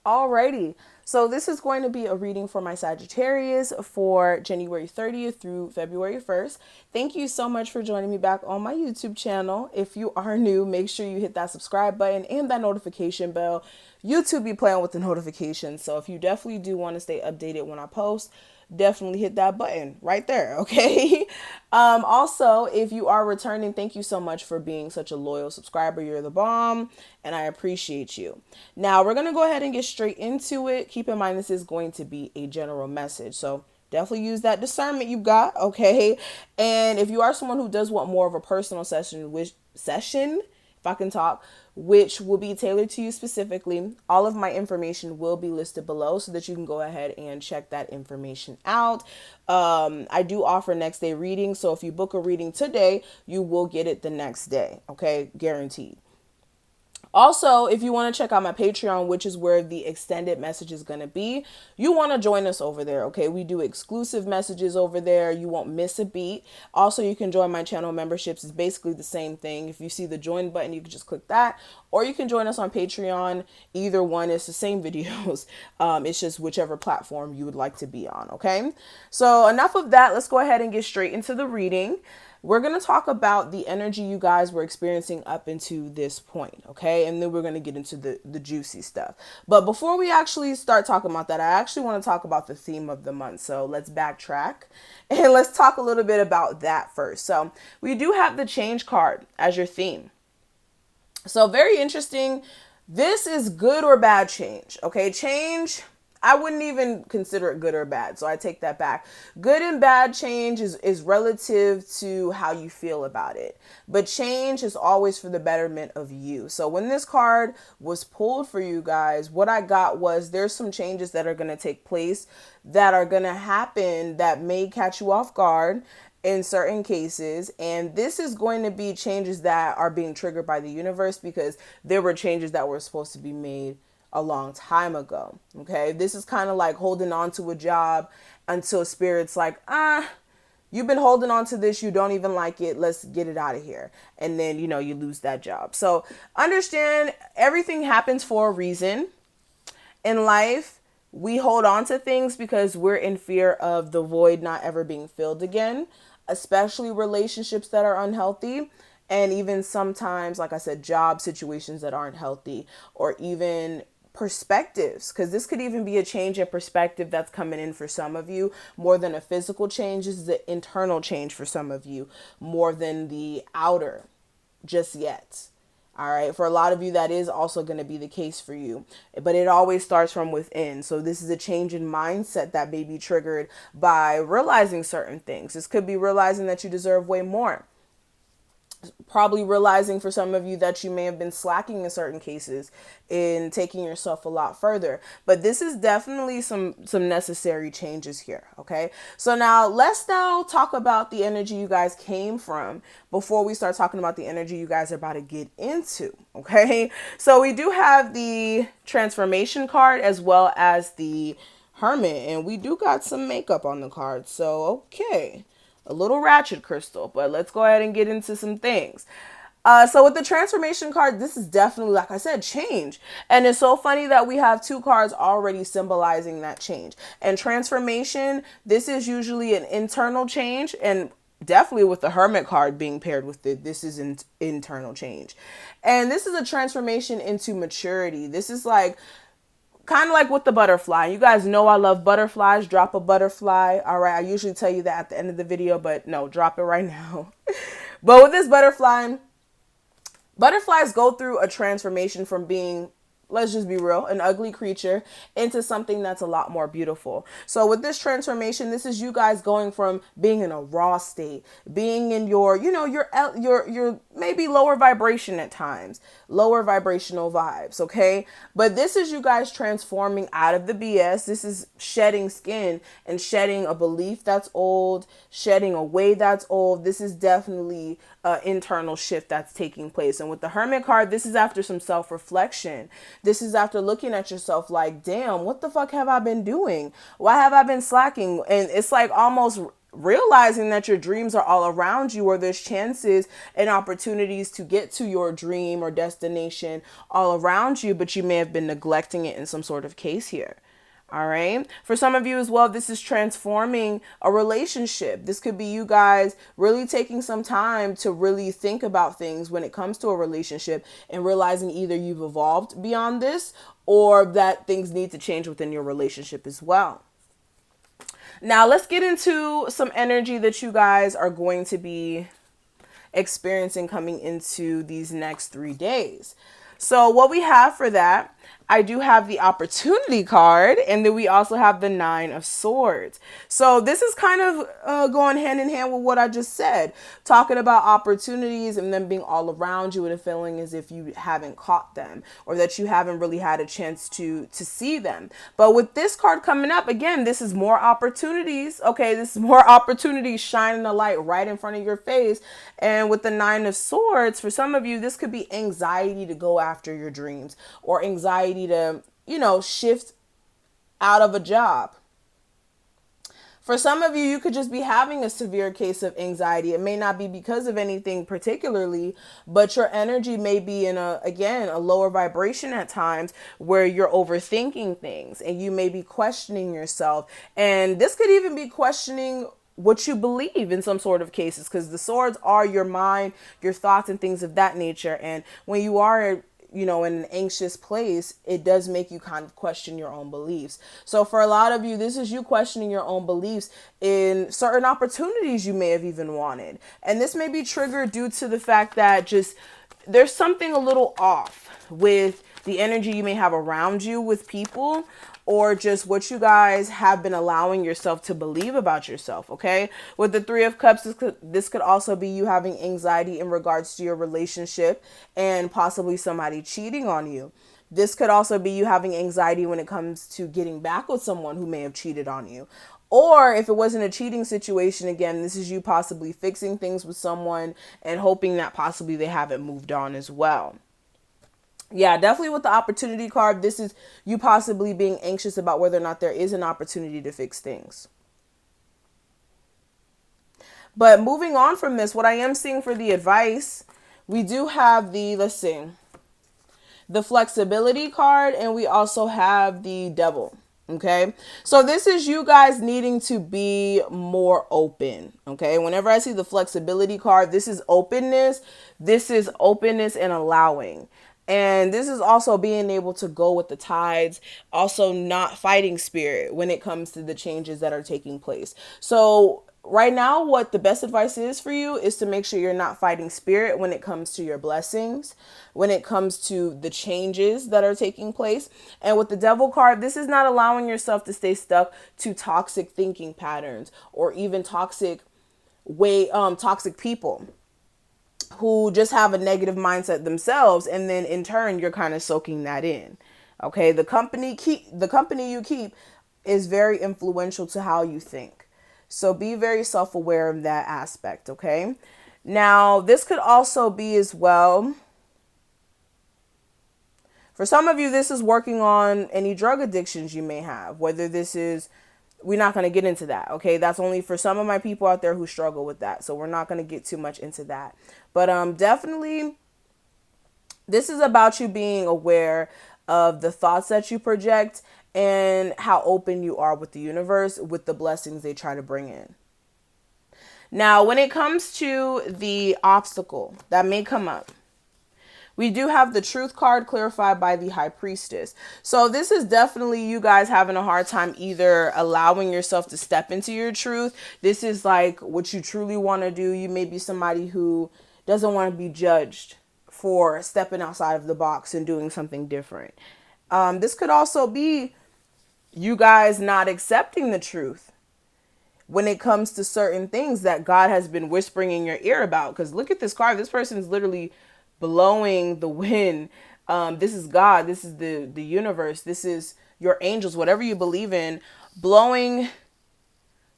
Alrighty, so this is going to be a reading for my Sagittarius for January 30th through February 1st. Thank you so much for joining me back on my YouTube channel. If you are new, make sure you hit that subscribe button and that notification bell. YouTube be playing with the notifications, so if you definitely do want to stay updated when I post, definitely hit that button right there, okay? Also, if you are returning, thank you so much for being such a loyal subscriber. You're the bomb, and I appreciate you. Now, we're going to go ahead and get straight into it. Keep in mind, this is going to be a general message, so definitely use that discernment you got, okay? And if you are someone who does want more of a personal session, if I can talk, which will be tailored to you specifically, all of my information will be listed below so that you can go ahead and check that information out. I do offer next day readings, so if you book a reading today, you will get it the next day, okay? Guaranteed. Also, if you want to check out my Patreon, which is where the extended message is going to be, you want to join us over there, okay? We do exclusive messages over there. You won't miss a beat. Also, you can join my channel memberships. It's basically the same thing. If you see the join button, you can just click that. Or you can join us on Patreon. Either one, is the same videos. It's just whichever platform you would like to be on, okay? So enough of that. Let's go ahead and get straight into the reading. We're going to talk about the energy you guys were experiencing up into this point, okay? And then we're going to get into the juicy stuff. But before we actually start talking about that, I actually want to talk about the theme of the month. So let's backtrack and let's talk a little bit about that first. So we do have the change card as your theme. So very interesting. This is good or bad change, okay? Change, I wouldn't even consider it good or bad, so I take that back. Good and bad change is relative to how you feel about it. But change is always for the betterment of you. So when this card was pulled for you guys, what I got was there's some changes that are going to take place that are going to happen that may catch you off guard in certain cases, and this is going to be changes that are being triggered by the universe because there were changes that were supposed to be made a long time ago. Okay, this is kind of like holding on to a job until spirit's like, you've been holding on to this, you don't even like it, let's get it out of here. And then, you know, you lose that job. So understand, everything happens for a reason. In life, we hold on to things because we're in fear of the void not ever being filled again, especially relationships that are unhealthy. And even sometimes, like I said, job situations that aren't healthy, or even perspectives, because this could even be a change in perspective that's coming in for some of you. More than a physical change, this is the internal change for some of you, more than the outer just yet. All right. For a lot of you, that is also going to be the case for you, but it always starts from within. So this is a change in mindset that may be triggered by realizing certain things. This could be realizing that you deserve way more. Probably realizing for some of you that you may have been slacking in certain cases in taking yourself a lot further. But this is definitely some necessary changes here. Okay. So now let's talk about the energy you guys came from before we start talking about the energy you guys are about to get into. Okay. So we do have the transformation card as well as the Hermit, and we do got some makeup on the card. So, okay. A little ratchet crystal, but let's go ahead and get into some things. So with the transformation card, this is definitely, like I said, change. And it's so funny that we have two cards already symbolizing that change. And transformation, this is usually an internal change, and definitely with the Hermit card being paired with it, this is an internal change. And this is a transformation into maturity. This is like, kind of like with the butterfly. You guys know I love butterflies. Drop a butterfly. All right. I usually tell you that at the end of the video, but no, drop it right now. But with this butterfly, butterflies go through a transformation from being, let's just be real, an ugly creature into something that's a lot more beautiful. So with this transformation, this is you guys going from being in a raw state, being in your, you know, your maybe lower vibration at times, lower vibrational vibes. Okay. But this is you guys transforming out of the BS. This is shedding skin and shedding a belief that's old, shedding a way that's old. This is definitely an internal shift that's taking place. And with the Hermit card, this is after some self-reflection. This is after looking at yourself like, damn, what the fuck have I been doing? Why have I been slacking? And it's like almost realizing that your dreams are all around you, or there's chances and opportunities to get to your dream or destination all around you, but you may have been neglecting it in some sort of case here. All right. For some of you as well, this is transforming a relationship. This could be you guys really taking some time to really think about things when it comes to a relationship and realizing either you've evolved beyond this or that things need to change within your relationship as well. Now, let's get into some energy that you guys are going to be experiencing coming into these next 3 days. So what we have for that, I do have the opportunity card, and then we also have the 9 of Swords. So this is kind of going hand in hand with what I just said, talking about opportunities and them being all around you and a feeling as if you haven't caught them or that you haven't really had a chance to see them. But with this card coming up, again, this is more opportunities. Okay, this is more opportunities shining a light right in front of your face. And with the 9 of Swords, for some of you, this could be anxiety to go after your dreams or anxiety to, shift out of a job. For some of you, you could just be having a severe case of anxiety. It may not be because of anything particularly, but your energy may be in a lower vibration at times where you're overthinking things and you may be questioning yourself. And this could even be questioning what you believe in some sort of cases, because the swords are your mind, your thoughts, and things of that nature. And when you are in an anxious place, it does make you kind of question your own beliefs. So for a lot of you, this is you questioning your own beliefs in certain opportunities you may have even wanted. And this may be triggered due to the fact that just there's something a little off with the energy you may have around you with people, or just what you guys have been allowing yourself to believe about yourself, okay? With the 3 of Cups, this could also be you having anxiety in regards to your relationship and possibly somebody cheating on you. This could also be you having anxiety when it comes to getting back with someone who may have cheated on you. Or if it wasn't a cheating situation, again, this is you possibly fixing things with someone and hoping that possibly they haven't moved on as well. Yeah, definitely with the opportunity card, this is you possibly being anxious about whether or not there is an opportunity to fix things. But moving on from this, what I am seeing for the advice, we do have the flexibility card, and we also have the Devil. Okay, so this is you guys needing to be more open. Okay, whenever I see the flexibility card, this is openness. This is openness and allowing. And this is also being able to go with the tides, also not fighting spirit when it comes to the changes that are taking place. So right now, what the best advice is for you is to make sure you're not fighting spirit when it comes to your blessings, when it comes to the changes that are taking place. And with the Devil card, this is not allowing yourself to stay stuck to toxic thinking patterns or even toxic people who just have a negative mindset themselves, and then in turn you're kind of soaking that in. Okay, the company you keep is very influential to how you think. So be very self-aware of that aspect, okay? Now, this could also be as well, for some of you, this is working on any drug addictions you may have, whether this is, we're not going to get into that, okay? That's only for some of my people out there who struggle with that. So we're not going to get too much into that. But definitely, this is about you being aware of the thoughts that you project and how open you are with the universe, with the blessings they try to bring in. Now, when it comes to the obstacle that may come up, we do have the Truth card clarified by the High Priestess. So this is definitely you guys having a hard time either allowing yourself to step into your truth. This is like what you truly want to do. You may be somebody who doesn't want to be judged for stepping outside of the box and doing something different. This could also be you guys not accepting the truth when it comes to certain things that God has been whispering in your ear about. Because look at this card. This person is literally blowing the wind. This is God. This is the universe. This is your angels, whatever you believe in, blowing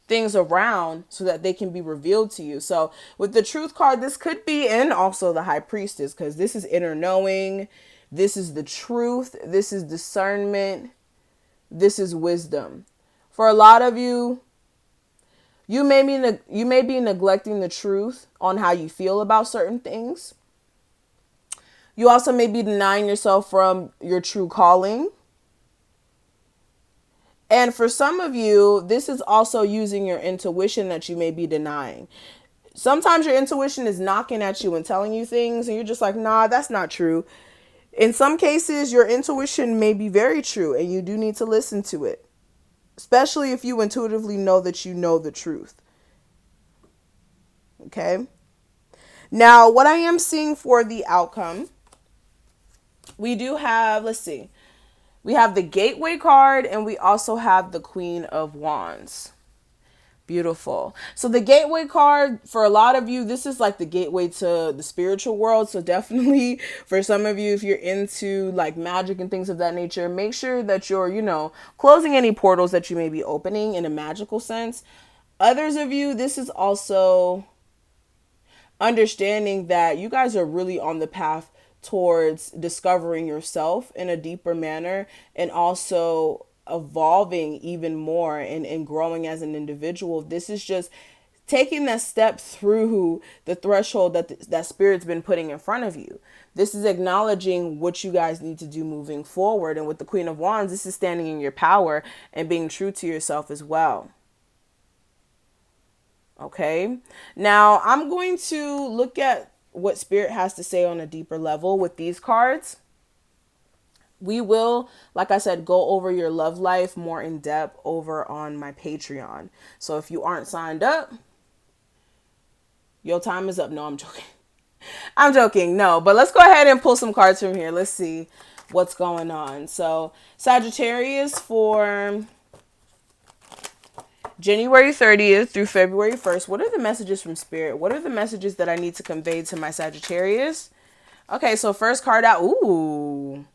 things around so that they can be revealed to you. So with the Truth card, this could be, and also the High Priestess, because this is inner knowing. This is the truth. This is discernment. This is wisdom. For a lot of you, You may be neglecting the truth on how you feel about certain things. You also may be denying yourself from your true calling. And for some of you, this is also using your intuition that you may be denying. Sometimes your intuition is knocking at you and telling you things, and you're just like, nah, that's not true. In some cases, your intuition may be very true, and you do need to listen to it, especially if you intuitively know that you know the truth. Okay? Now, what I am seeing for the outcome, we do have, let's see, we have the Gateway card, and we also have the Queen of Wands. Beautiful. So the Gateway card, for a lot of you, this is like the gateway to the spiritual world. So definitely for some of you, if you're into like magic and things of that nature, make sure that you're, closing any portals that you may be opening in a magical sense. Others of you, this is also understanding that you guys are really on the path towards discovering yourself in a deeper manner, and also evolving even more and growing as an individual. This is just taking that step through the threshold that spirit's been putting in front of you. This is acknowledging what you guys need to do moving forward. And with the Queen of Wands, this is standing in your power and being true to yourself as well. Okay, now I'm going to look at what spirit has to say on a deeper level with these cards. We will, like I said, go over your love life more in depth over on my Patreon. So if you aren't signed up, your time is up. No, I'm joking. I'm joking. No, but let's go ahead and pull some cards from here. Let's see what's going on. So Sagittarius for January 30th through February 1st. What are the messages from Spirit? What are the messages that I need to convey to my Sagittarius? Okay, so first card out. Ooh.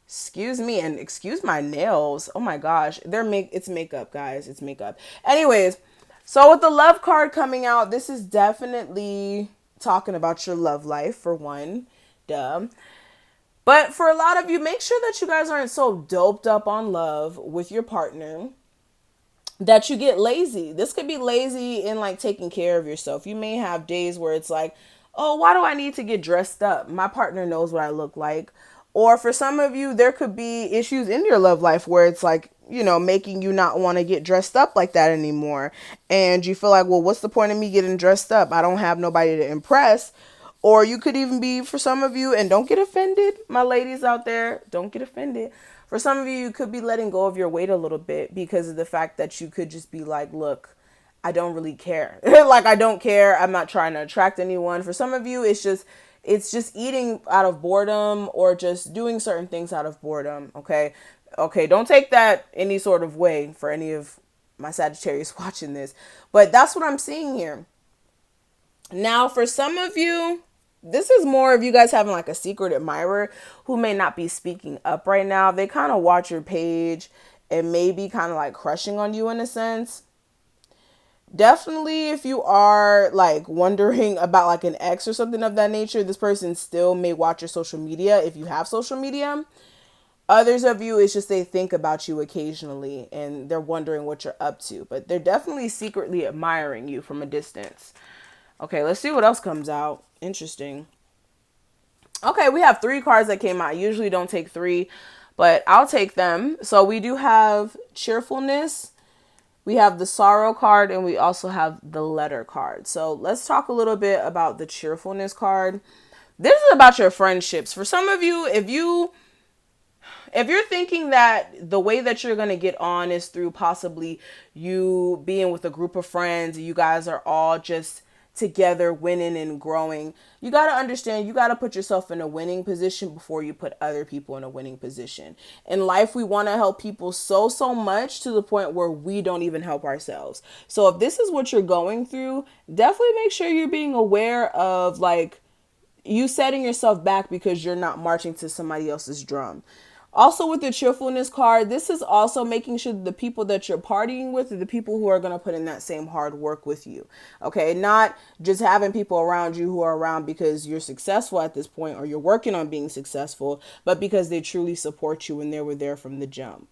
Excuse me, and excuse my nails. Oh my gosh. It's makeup, guys. It's makeup. Anyways, so with the love card coming out, this is definitely talking about your love life, for one. Duh. But for a lot of you, make sure that you guys aren't so doped up on love with your partner that you get lazy. This could be lazy in like taking care of yourself. You may have days where it's like, oh, why do I need to get dressed up? My partner knows what I look like. Or for some of you, there could be issues in your love life where it's like, making you not want to get dressed up like that anymore. And you feel like, well, what's the point of me getting dressed up? I don't have nobody to impress. Or you could even be, for some of you, and don't get offended, my ladies out there, don't get offended. For some of you, you could be letting go of your weight a little bit because of the fact that you could just be like, look, I don't really care. Like, I don't care. I'm not trying to attract anyone. For some of you, it's just eating out of boredom or just doing certain things out of boredom. Okay. Don't take that any sort of way for any of my Sagittarius watching this, but that's what I'm seeing here. Now, for some of you, this is more of you guys having like a secret admirer who may not be speaking up right now. They kind of watch your page and maybe kind of like crushing on you in a sense. Definitely, if you are like wondering about like an ex or something of that nature, this person still may watch your social media if you have social media. Others of you, it's just they think about you occasionally and they're wondering what you're up to, but they're definitely secretly admiring you from a distance. Okay, let's see what else comes out. Interesting. Okay, we have 3 cards that came out. I usually don't take 3, but I'll take them. So we do have cheerfulness. We have the sorrow card, and we also have the letter card. So let's talk a little bit about the cheerfulness card. This is about your friendships. For some of you, if you're thinking that the way that you're going to get on is through possibly you being with a group of friends, you guys are all just together winning and growing, you got to understand, you got to put yourself in a winning position before you put other people in a winning position. In life, we want to help people so much to the point where we don't even help ourselves. So if this is what you're going through, definitely make sure you're being aware of like you setting yourself back because you're not marching to somebody else's drum. Also, with the cheerfulness card, this is also making sure the people that you're partying with are the people who are going to put in that same hard work with you. Okay, not just having people around you who are around because you're successful at this point or you're working on being successful, but because they truly support you and they were there from the jump.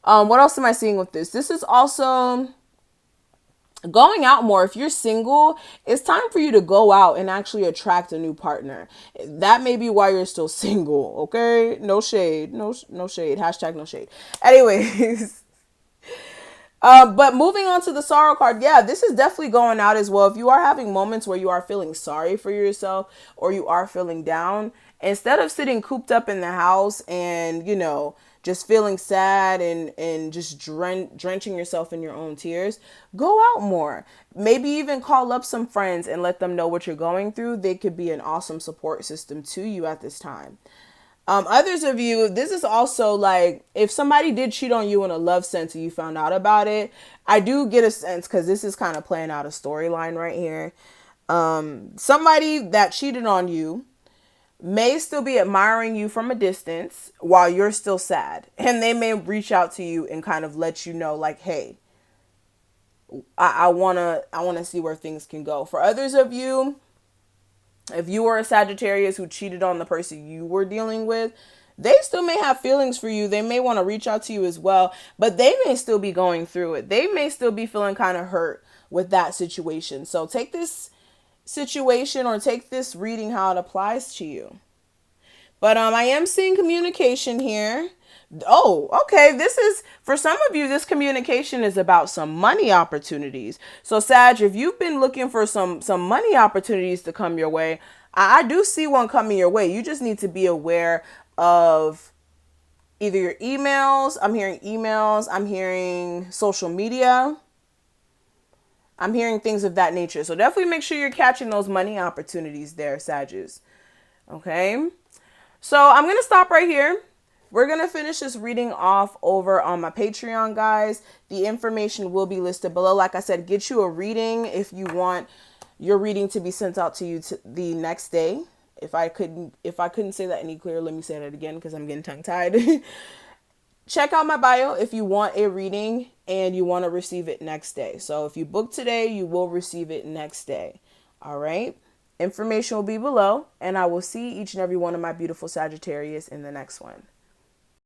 What else am I seeing with this? This is also Going out more. If you're single, it's time for you to go out and actually attract a new partner. That may be why you're still single. Okay, no shade, no shade, hashtag no shade. Anyways, but moving on to the sorrow card, yeah, this is definitely going out as well. If you are having moments where you are feeling sorry for yourself or you are feeling down, instead of sitting cooped up in the house and, just feeling sad and just drenching yourself in your own tears, go out more. Maybe even call up some friends and let them know what you're going through. They could be an awesome support system to you at this time. Others of you, this is also like if somebody did cheat on you in a love sense and you found out about it, I do get a sense because this is kind of playing out a storyline right here. Somebody that cheated on you may still be admiring you from a distance while you're still sad. And they may reach out to you and kind of let you know like, hey, I wanna see where things can go. For others of you, if you were a Sagittarius who cheated on the person you were dealing with, they still may have feelings for you. They may want to reach out to you as well, but they may still be going through it. They may still be feeling kind of hurt with that situation. So take this situation or take this reading how it applies to you. But I am seeing communication here. Oh, okay. This is for some of you, this communication is about some money opportunities. So Sag, if you've been looking for some money opportunities to come your way, I do see one coming your way. You just need to be aware of either your emails. I'm hearing emails. I'm hearing social media. I'm hearing things of that nature. So definitely make sure you're catching those money opportunities there, Sages. Okay. So I'm going to stop right here. We're going to finish this reading off over on my Patreon, guys. The information will be listed below. Like I said, get you a reading if you want your reading to be sent out to you the next day. If I couldn't say that any clearer, let me say that again because I'm getting tongue-tied. Check out my bio if you want a reading and you want to receive it next day. So if you book today, you will receive it next day. All right. Information will be below, and I will see each and every one of my beautiful Sagittarius in the next one.